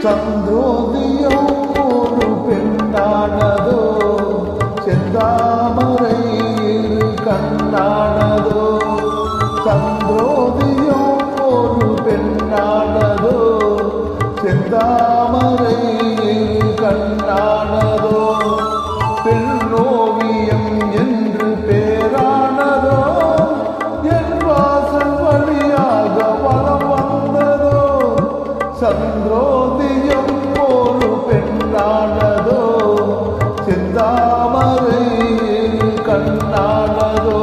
சந்தோதியம் ஒரு பெண்ணானதோ செந்தாமரை கண்ணானதோ சந்தோதியம் ஒரு பெண்ணானதோ செந்தாமரை கண்ணானதோ பெண்ணோவியம் என்று பேரானதோ என் வாசல் வழியாக வலம் வந்ததோ சந்திரோதியம் ஒரு பெண்ணானதோ செந்தாமரை கண்ணானதோ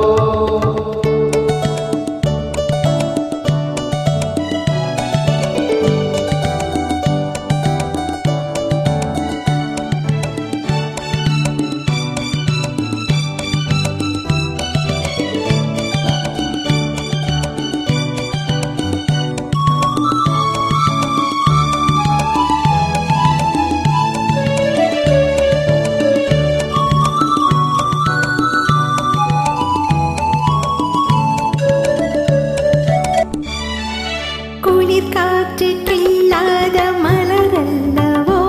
காற்று கில்லாத மலரல்லவோ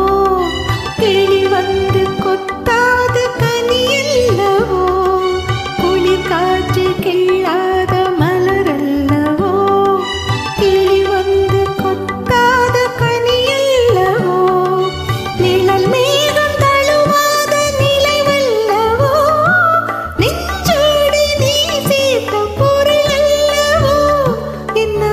கிளி வந்து கொத்தாத கனியல்லவோ குளிர் காற்று கில்லாத மலரல்லவோ கிளி வந்து கொத்தாத கனியல்லவோ நிழல் மேகம் தழுவாத நிலைவல்லவோ நெஞ்சோடு நீ சேர்த்த பொருள் அல்லவோ என்ன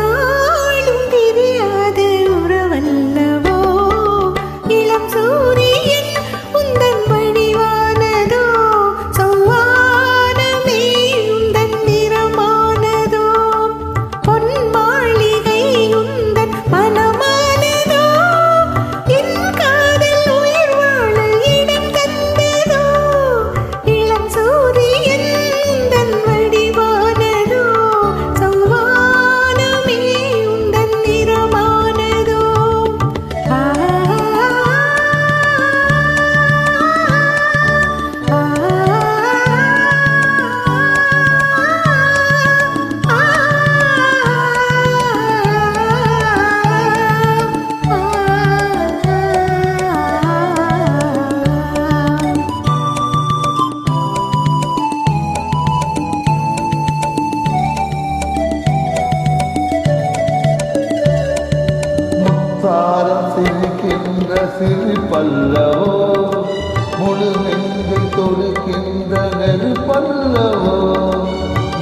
சாரம் சிரிக்கின்ற சிரிப்பல்லவோ முழு நெஞ்சை தொடுக்கின்ற நெருப்பல்லவோ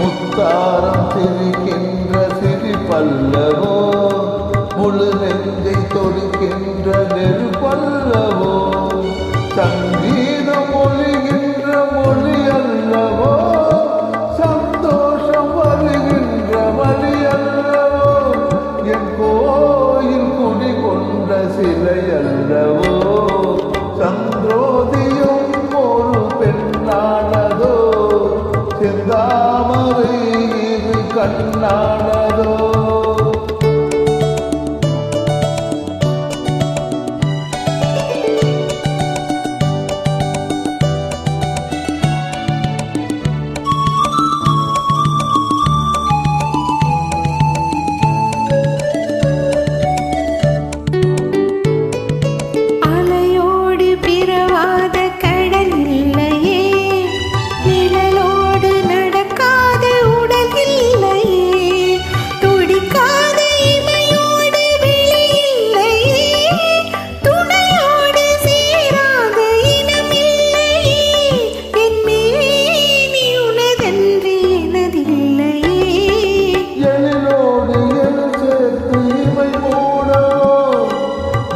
முத்தாரம் சிரிக்கின்ற சிரிப்பல்லவோ முழு நெஞ்சை தொடுக்கின்ற நெருப்பல்லவோ சங்கீதம் ஒழிகின்ற மொழி அல்லவோ சந்தோஷம் வருகின்ற வழி அல்லவோ என் கோயில் குடிகொண்ட சிலை அல்லவோ சந்திரோதியம் ஒரு பெண்ணானதோ செந்தாமரை கண்ணானதோ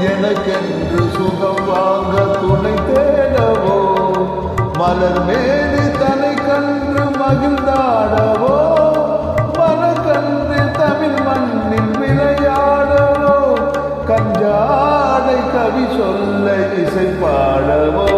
எனக்கென்று சுகம் வாங்க துணை தேடவோ மலர் மேலே தலை கன்று மகிழ்ந்தாடவோ மனக்கன்று தமிழ் மண்ணில் விளையாடவோ கஞ்சாடை கவி சொல்ல இசை பாடவோ